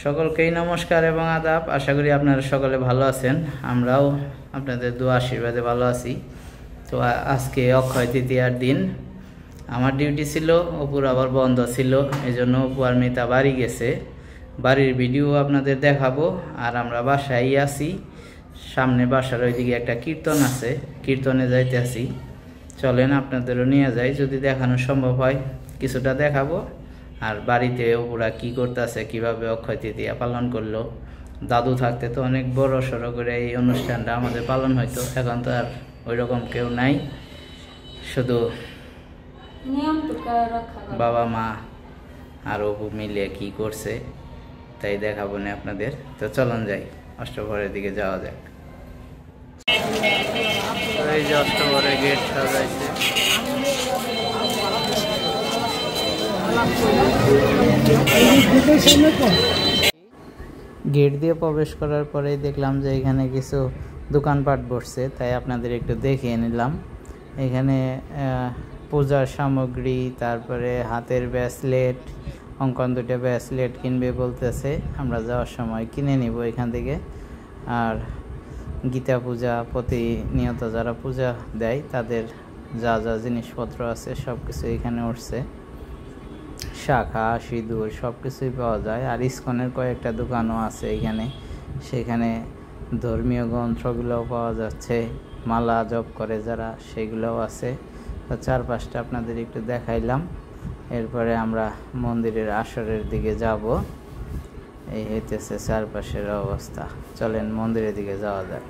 সকলকেই নমস্কার এবং আদাব। আশা করি আপনারা সকলে ভালো আছেন, আমরাও আপনাদের দোয়া আশীর্বাদে ভালো আছি। তো আজকে অক্ষয় তৃতীয়ার দিন, আমার ডিউটি ছিল, অপুর আবার বন্ধ ছিল, এই জন্য অপু আর মিতা বাড়ি গেছে। বাড়ির ভিডিও আপনাদের দেখাবো। আর আমরা বাসায় আছি, সামনে বাসার ওইদিকে একটা কীর্তন আছে, কীর্তনে যাইতে আসি। চলেন আপনাদেরও নিয়ে যাই, যদি দেখানো সম্ভব হয় কিছুটা দেখাবো। আর বাড়িতে ওরা কি করতেছে, কিভাবে অক্ষয় তৃতীয়া পালন করলো। দাদু থাকতে তো অনেক বড় সড়ো করে এই অনুষ্ঠানটা আমাদের পালন হইতো, এখন তো আর ওই রকম কেউ নাই, শুধু বাবা মা আর অপু মিলে কি করছে তাই দেখাবো না আপনাদের। তো চলুন যাই, অষ্টপ্রহরের দিকে যাওয়া যাক। এই যে অষ্টপ্রহরের গেট সাজাইছে, গেট দিয়ে প্রবেশ করার পরেই দেখলাম যে এখানে কিছু দোকানপাট বসছে, তাই আপনাদের একটু দেখিয়ে নিলাম। এখানে পূজার সামগ্রী, তারপরে হাতের ব্রেসলেট, অঙ্কন দুটো ব্রেসলেট কিনবে বলতেছে, আমরা যাওয়ার সময় কিনে নিব এখান থেকে। আর গীতা পূজা প্রতিনিয়ত যারা পূজা দেয় তাদের যা যা জিনিসপত্র আছে সব কিছু এখানে উঠছে, শাখা, সিঁদুর সব কিছুই পাওয়া যায়। আর ইস্কনের কয়েকটা দোকানও আছে এখানে, সেখানে ধর্মীয় গ্রন্থগুলোও পাওয়া যাচ্ছে, মালা জপ করে যারা সেগুলোও আছে। তো চারপাশটা আপনাদের একটু দেখাইলাম, এরপরে আমরা মন্দিরের আসরের দিকে যাব। এই হইতেছে চারপাশের অবস্থা, চলেন মন্দিরের দিকে যাওয়া যাক।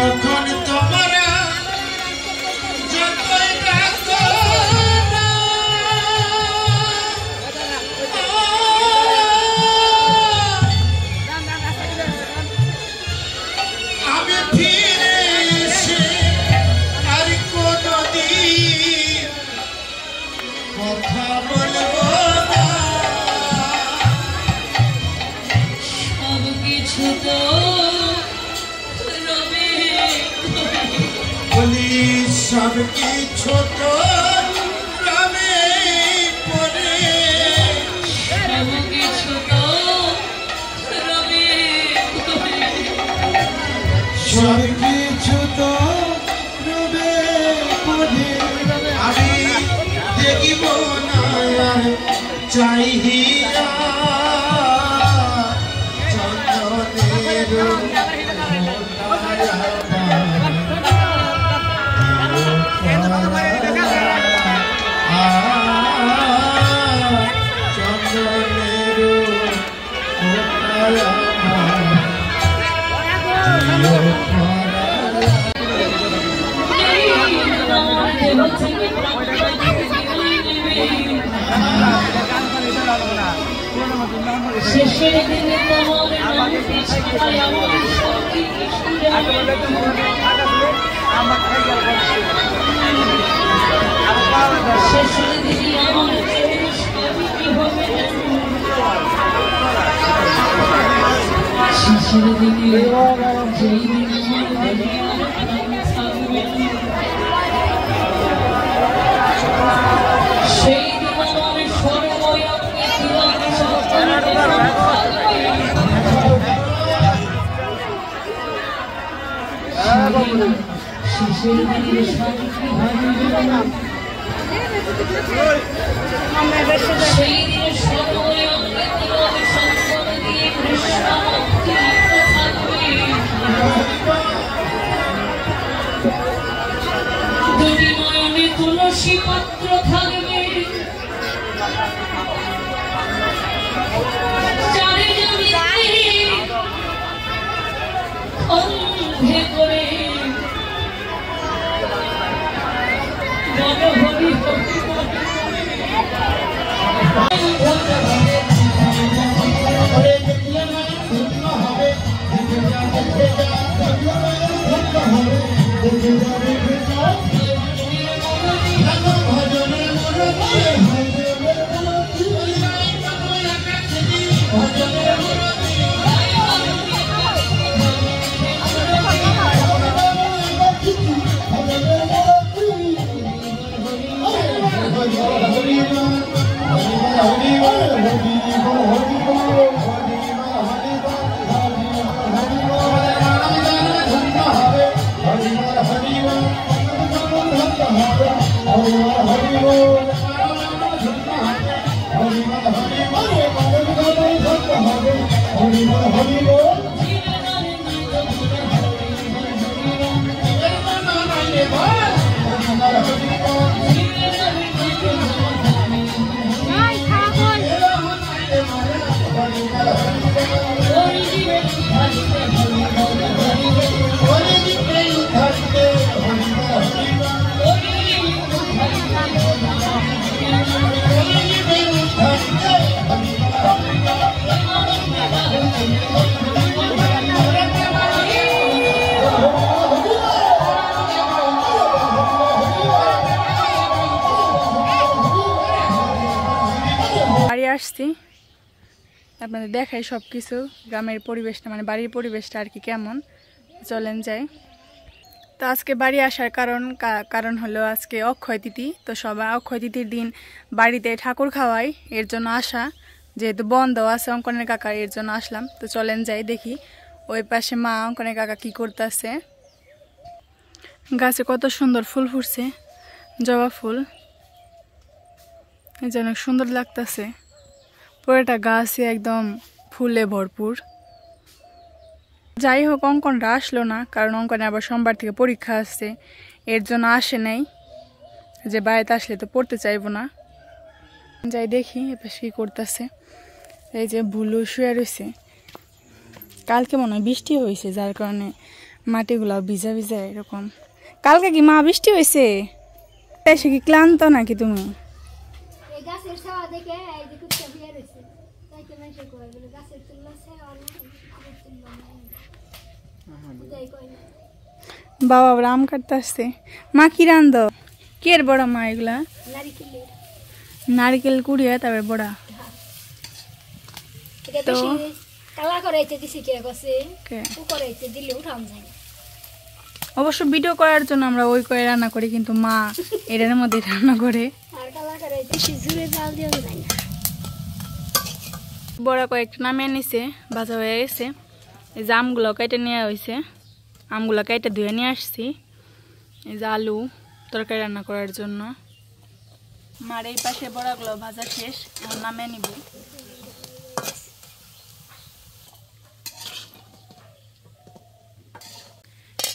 তখন তোমরা যতই ডাকো না, আমি ফিরে এসে আর কোনদিন কথা বলবো না। সব কিছু তো সব কিছু তো রবে পরে, সব কিছু তো রবে পরে, সব কিছু তো রবে পরে। আমি দেখিব না আর চাহিয়া চন্দ্রের শেষের দিনে তোমার নামটি ছাড়াই আমার সঙ্গী শেষের দিনে আমার স্বামী হবে শেষের দিনে যেই দিন আমার থাকবে সেই দিন আমার সর্বয়কে শেষের দিনে শান্তি সেই দিনে সর্বয়কে সম্পদ দিয়ে কৃষ্ণমুক্তি থাকবে দুটি নয়নে তুলসী পাত্র থাকবে অন্ধে করে আসছি আপনাদের দেখাই সব কিছু গ্রামের পরিবেশটা মানে বাড়ির পরিবেশটা আর কি কেমন চলেন যাই। তো আজকে বাড়ি আসার কারণ হলো আজকে অক্ষয় তিথি। তো সবাই অক্ষয় তিথির দিন বাড়িতে ঠাকুর খাওয়াই, এর জন্য আসা, যেহেতু বন্ধ আছে অঙ্কনের কাকার, এর জন্য আসলাম। তো চলেন যাই দেখি ওই পাশে মা অঙ্কনের কাকা কি করতেছে। গাছে কত সুন্দর ফুল ফুটছে, জবা ফুল, এই যে অনেক সুন্দর লাগতেছে। পুরোটা গাছে একদম ফুলে ভরপুর। যাই হোক অঙ্কনটা আসলো না, কারণ অঙ্কনে আবার সোমবার থেকে পরীক্ষা আসছে, এর জন্য আসে নাই। যে বাড়িতে আসলে তো পড়তে চাইবো না। যাই দেখি এবার কি করতেছে। এই যে ভুলু শুয়ে রয়েছে, কালকে মনে হয় বৃষ্টি হয়েছে, যার কারণে মাটিগুলা ভিজা ভিজা এরকম। কালকে কি মা বৃষ্টি হয়েছে? এসে কি ক্লান্ত নাকি তুমি? বাবা আম কাটতে আসছে। মা কি রান্ধ? কি এর বড়া মা? এগুলা নারকেল কুড়িয়ে তারপরে বড়া। অবশ্য ভিডিও করার জন্য আমরা ওই করে রান্না করি, কিন্তু মা এটার মধ্যে রান্না করে। বড়া কয়েকটা নামিয়ে নিছে, ভাজা হয়ে গেছে। এই যে আমগুলো কেটে নেওয়া হয়েছে, আমগুলো কেটে ধুয়ে নিয়ে আসছি। এই যে আলু তরকারি রান্না করার জন্য। মার এই পাশে বড়াগুলো ভাজা শেষ, এখন নামিয়ে নিব।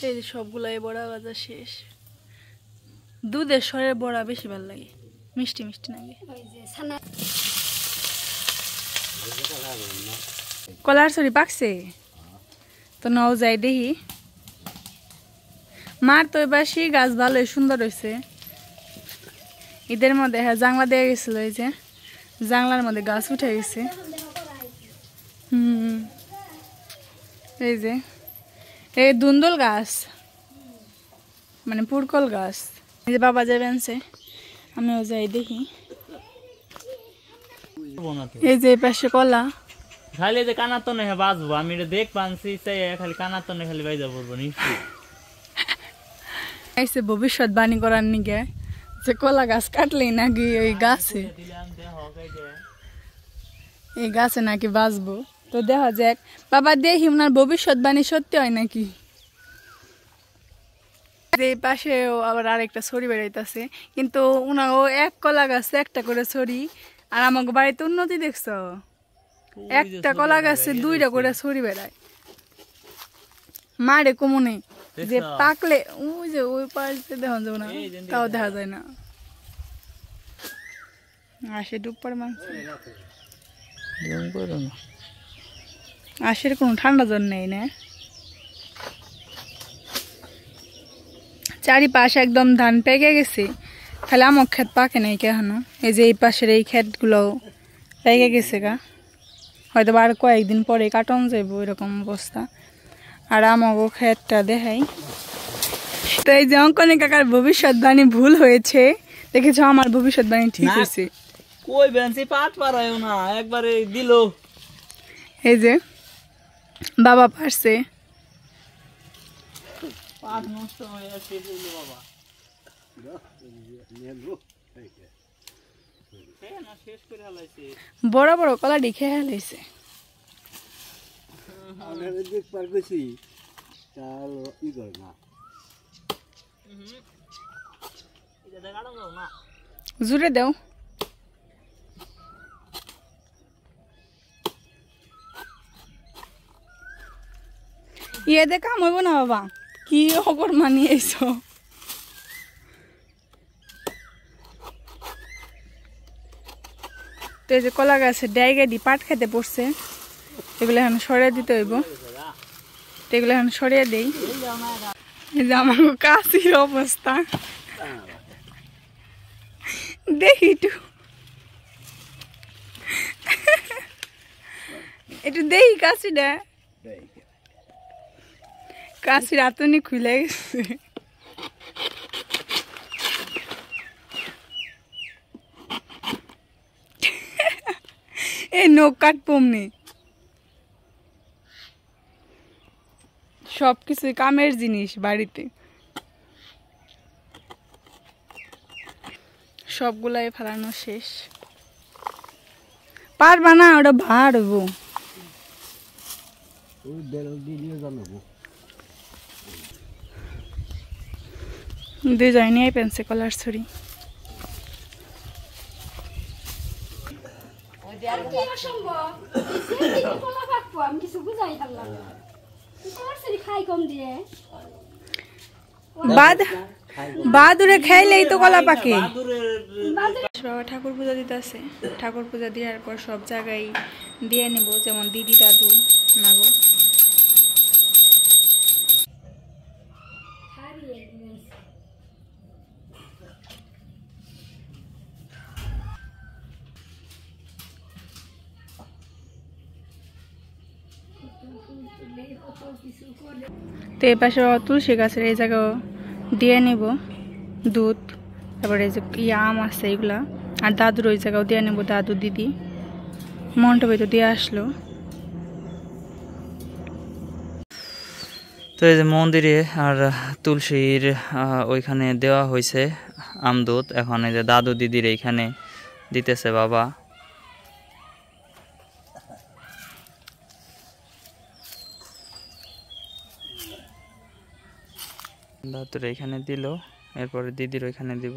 এই যে সবগুলো এই বড়া ভাজা শেষ। দুধের সরের বড়া বেশি ভালো লাগে, মিষ্টি মিষ্টি লাগে। কলার সরি পাকছে তো নাও যাই দেখি। মার তো এবার সেই গাছ ভালোই সুন্দর হয়েছে। ঈদের মধ্যে হ্যাঁ জাংলা দেওয়া গেছিল, এই যে জাংলার মধ্যে গাছ উঠে গেছে। এই যে এই দুন্দল গাছ মানে পুরকল গাছ। এই যে বাবা যাবেন সে আমিও যাই দেখি। এই যে পাশে কলা খালি যে কানার তো নেই বাঁচবো আমি দেখ পানছি খালি কানার তো নেই খালি বাইজা পড়বো নিশ্চয়ই। এসে ভবিষ্যৎবাণী করার নিগে যে কলা গাছ কাটলেই নাকি এই গাছে নাকি বাঁচবো। তো দেখা যাক বাবা দেখি ওনার ভবিষ্যৎবাণী সত্যি হয় নাকি। এই পাশেও আবার আরেকটা ছড়ি বেড়াইতেছে কিন্তু ওনারও এক কলা গাছে একটা করে ছড়ি। আর আমাকে বাড়িতে উন্নতি দেখছ একটা কলা গাছে 2টা করে ছড়ি বেড়ায় মারে কমনে যে পাকলে ওই যে ওই পাশে দেখা যাবে না তাও দেখা যায় না। আসে ডুবপার মাংস আসের কোনো ঠান্ডা জল নেই না। চারিপাশ একদম ধান পেকে গেছে খালি আমার ক্ষেত পাকে নাই কেন। এই যে এই পাশের এই ক্ষেতগুলো পেকে গেছে গা হয়তো আর কয়েকদিন পরে কাটন যাইব এরকম অবস্থা। আর আমাকে ক্ষেতটা দেখাই। তো এই যে অঙ্কনে কাকার ভবিষ্যৎবাণী ভুল হয়েছে দেখেছ আমার ভবিষ্যৎবাণী ঠিক হয়েছে। কই বেঞ্চি পাট পারায় না একবারে দিল। এই যে বাবা পারছে পাট নষ্ট হয়ে শেষ হইল বাবা শেষ করে হালাইছে বড় বড় কলা ডিখে হালাইছে। জুড়ে দেও ইয়ে দে কাম হইব না বাবা কি খবর মানিয়ে আইছো। তো এই যে কলা গাছের ডাইগে দি পাট খেতে পড়ছে এগুলো এখন সরিয়ে দিতে হইব। এগুলো এখন সরিয়ে দেই। এই যে আমার কাশির অবস্থা দেখি একটু দেখি কাশিটা কাশির আতনি খুলে গেছে। এই নখ কাটপমনি সবকিছু কামের জিনিস বাড়িতে সবগুলাই ফেলানো শেষ। পারবা না ওটা ভার হইব। দুই যায়নি পেন্সে কলার ছড়ি বাদুরে খাইলেই তো কলা পাকে। বাবা ঠাকুর পূজা দিতে আছে ঠাকুর পূজা দেওয়ার পর সব জায়গায় দিয়ে নেব যেমন দিদি দাদু নাগো। তো এই পাশে তুলসী গাছের এই জায়গা দিয়ে নেব দুধ তারপরে এই যে আম আছে এগুলা আর দাদুর ওই জায়গাও দিয়ে নেব দাদু দিদি মন্টপে তো দিয়ে আসলো। তো এই যে মন্দিরে আর তুলসীর ওইখানে দেওয়া হয়েছে আম দুধ এখন এই যে দাদু দিদির এইখানে দিতেছে বাবা। দাদুর এইখানে দিল এরপরে দিদির ওইখানে দিব।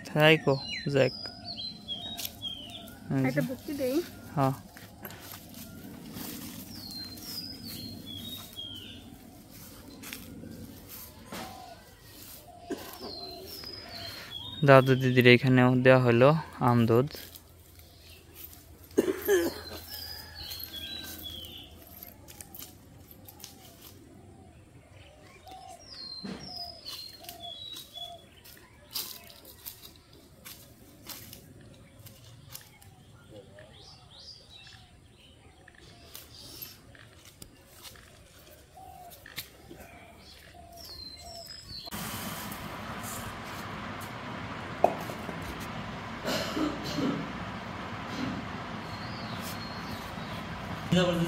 থাইকো জ্যাক একটা ভক্তি দেই। হ্যাঁ দাদু দিদির এখানেও দেওয়া হলো আম দুধ।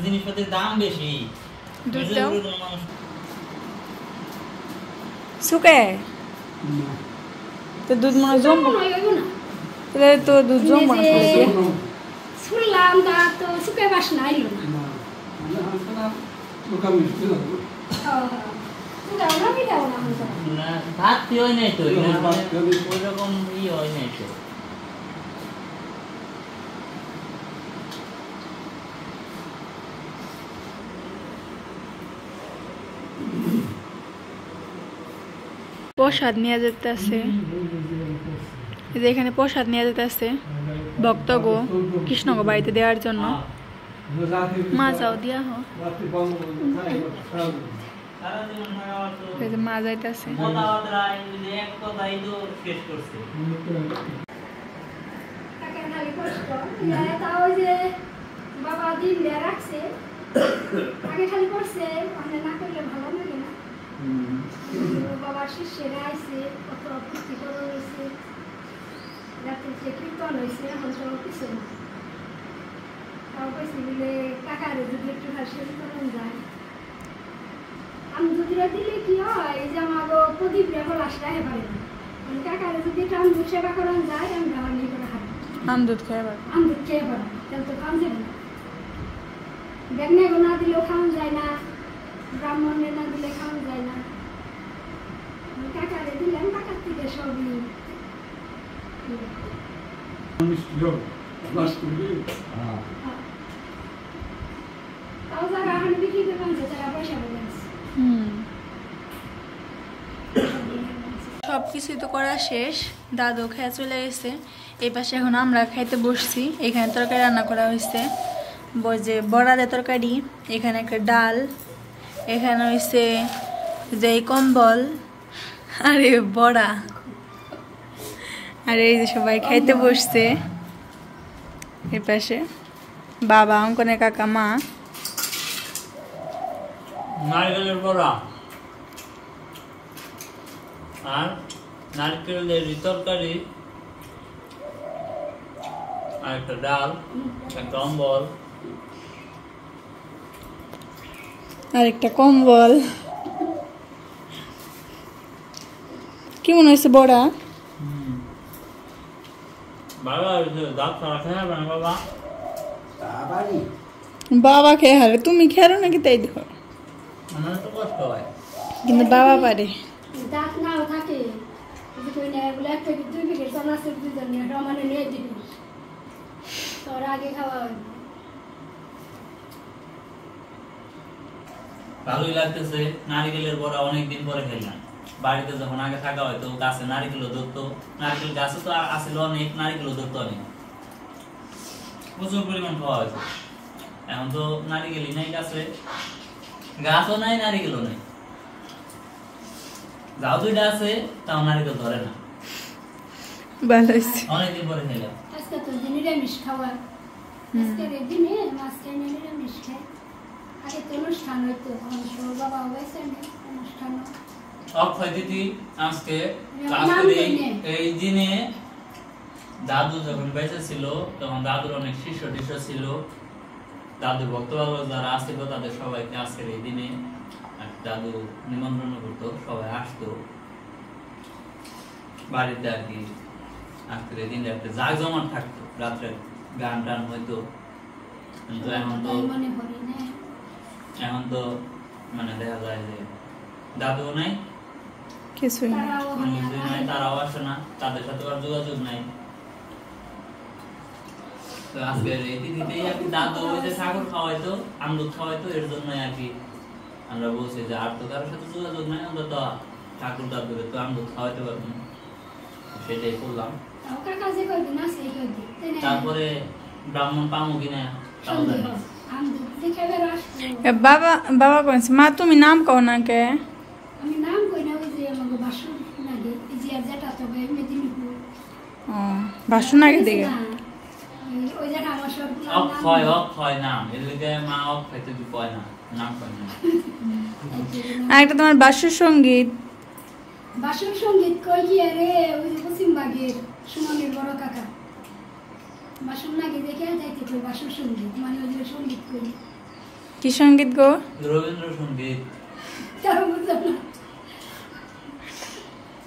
জিনিসপত্রের দাম বেশি। দুধ দাও শুকে তো দুধ মনে জমবো তাহলে তো দুধ জমবো না শুনলাম তা তো শুকে বাসনা আইলো না ভাত কি হয় নাই তো ওইরকম হয় নাই তো। প্রসাদ নিয়ে যেতে আছে যে এখানে প্রসাদ নিয়ে যেতে আছে ভক্তগো কৃষ্ণগো বাড়িতে দেওয়ার জন্য মাজাও দিয়া হোক মা যাইতেছে বাবা দিন রাখছে আগে খালি করছে না করলে ভালো লাগে না। বাবার শিষ্যেরা আইসে কত ফুর্তি করে রয়েছে রাতে যে কীর্তন হয়েছে হয়তো কিছু না তাও কইছি বলে কাকারে যদি একটু সেবা করেন যায় আমি দুধরা দিলে কি হয় যে আমার প্রদীপ রেখল আসলে পারে না মানে কাকারে যদি একটু আমদুধ সেবা করেন যায় আমরা নিয়ে করে হাঁটি আমদুধ খেয়ে আমদুধ খেয়ে পারা তাহলে তো খাওয়া যাবে না বেগনাগো না দিলেও খাওয়া যায় না ব্রাহ্মণে না দিলে খাওয়া যায় না কাকারে দিলাম কাকার থেকে সবই তাও যারা এখন বিক্রি করবেন যারা পয়সা পাবেন সব কিছুই তো করা শেষ দাদু খেয়ে চলে গেছে এই পাশে এখন আমরা খাইতে বসছি এখানে তরকারি রান্না করা হয়েছে যে বড়া দিয়ে তরকারি এখানে একটা ডাল এখানে হয়েছে যে কম্বল আর বড়া আর এই যে সবাই খাইতে বসছে এই পাশে বাবা অঙ্কনের কাকা মা নারকেলের বড়া আর নারকেলের তরকারি আর একটা ডাল একটা কম্বল আর একটা কম্বল কেমন হয়েছে বড়া বাবা খেয়ে হারে তুমি খেয়ারো নাকি তাই দেখো কিন্তু বাবা পারে দাঁত নাও থাকে বলে এক প্যাকেট 2 প্যাকেট চলাচল দুজন রমানে নিয়ে দিবি তোর আগে খাওয়া হয় ভালোই লাগতেছে নারকেলের বড়া অনেকদিন পরে খেলাম বাড়িতে যখন আগে থাকা হয়তো গাছে নারকেলও ধরতো নারকেল গাছে তো আসলে অনেক নারকেলও ধরতো অনেক প্রচুর পরিমাণ খাওয়া হয়েছে এখন তো নারকেলই নাই গাছে গাছও নাই নারকেলও নাই যাও দুইটা আছে তাও নারকেল ধরে না ভালো হয়েছে অনেকদিন পরে খেলাম আজকে তো নিরামিষ খাওয়া আজকের দিনে মাছটা নিরামিষ খাই আগে তো অনুষ্ঠান হইতো বাবা হয়েছে অনুষ্ঠান অক্ষয় তিথি আজকে এই দিনে দাদু যখন বেঁচে ছিল তখন দাদুর অনেক শিষ্য টিষ্য ছিল দাদুর ভক্তবাবু যারা আসছিল তাদের সবাইকে আজকের এই দিনে দাদু নিমন্ত্রণ করতো সবাই আসতো বাড়িতে আর কি আজকের এই দিনে একটা জাঁকজমট থাকতো রাত্রে গান টান হইতো কিন্তু এখন তো মানে দেখা যায় যে দাদুও নাই কিছুই নাই তারাও আসে না তাদের সাথে আর যোগাযোগ নাই তো আজকের এই তিথিতেই আর কি দাদু ওই যে সাগর খাওয়াইতো আমদুধ খাওয়াইতো এর জন্য আর কি আমরা বলছি যে আর তো কারোর সাথে যোগাযোগ নাই অন্তত ঠাকুর দাদুকে তো আমদুধ খাওয়াইতে পারবো না সেটাই করলাম তারপরে ব্রাহ্মণ পামো কিনা তাও জানি বাবা বাবা কইছে মা তুমি নাম কও না কে আমি নাম কই না ওই যে আমাগো বাসু লাগে এই যে যেটা তো ভাই মেদিনীপুর ও বাসু নাকি দেখে ওই যেটা আমার সব অক্ষয় নাম এর লিগে মা অক্ষয় তো কয় না নাম কয় না আর একটা তোমার বাসুর সঙ্গীত কই কি রে ওই যে পশ্চিম বাগের সুমনের বড় কাকা বাসুর নাকি দেখে যাইতে তো বাসুর সঙ্গীত মানে ওই যে সঙ্গীত কই কি সঙ্গীত গো? রবীন্দ্রসঙ্গীত। তাও বুঝলাম না।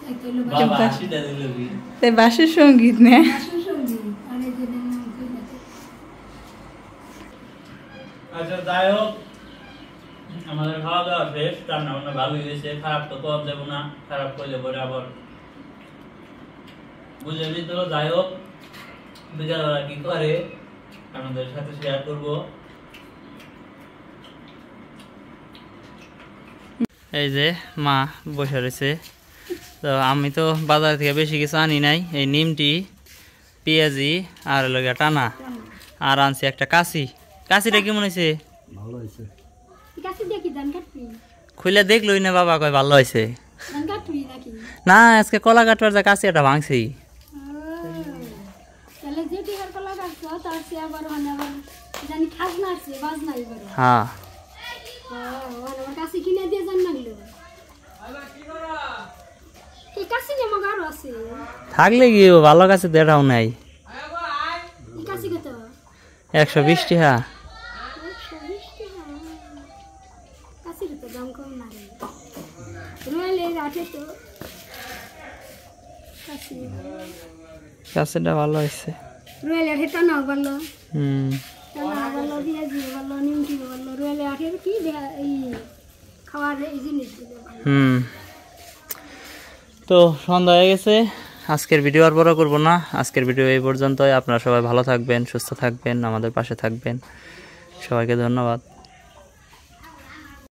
এই তো হলো বাবা হাসিটা দিল কি? তাই বাসের সঙ্গীত না? বাসন সঙ্গীত। আর এই যে নাম কইলা। আচ্ছা যাই হোক, আমাদের খাওয়া দাওয়া শেষ, রান্না বান্না ভালোই হয়েছে, খারাপ তো কম যাবো না, খারাপ করলে পরে আবার বুঝলেনি তো। যাই হোক, বিকালবেলা কি করে আপনাদের সাথে শেয়ার করবো। এই যে মা বসে রয়েছে, তো আমি তো বাজার থেকে বেশি কিছু আনি নাই, এই নিমটি, পেঁয়াজি আর লগা টানা, আর আনছি একটা কাশি। কাশিটা কেমন হয়েছে? ভালো হয়েছে। কাছে দেখি ধান কাটবি। খুলে দেখলই না বাবা, কয় ভালো হয়েছে। ধান কাটবি নাকি? না, আজকে কলা কাটবার যা কাশি একটা ভাঙছি। তাহলে যে টিকার কলা কাটছো তার সে আবার মানে আবার জানি খাস না আছে বাজ নাই করে। হ্যাঁ আমার কাছে কিনে দিয়ে যান লাগলো। এই কাছে যে আমার আরো আছে। থাকলে কি ভালো কাছে দেখাও নাই। এই কাছে কত? 120 টাকা। 120 টাকা। কাছের তো দাম কম না রে। রয়েলে রাতে তো কাছে কাছেটা ভালো হয়েছে। রয়েলে হেটা নাও ভালো। হুম, টানা ভালো দিয়ে দিয়ে ভালো নিমকি ভালো রয়েলে আঠের কি এই খাওয়ার এই জিনিসগুলো ভালো। হুম। তো সন্ধ্যা হয়ে গেছে, আজকের ভিডিও আর বড় করব না, আজকের ভিডিও এই পর্যন্তই। আপনারা সবাই ভালো থাকবেন, সুস্থ থাকবেন, আমাদের পাশে থাকবেন। সবাইকে ধন্যবাদ।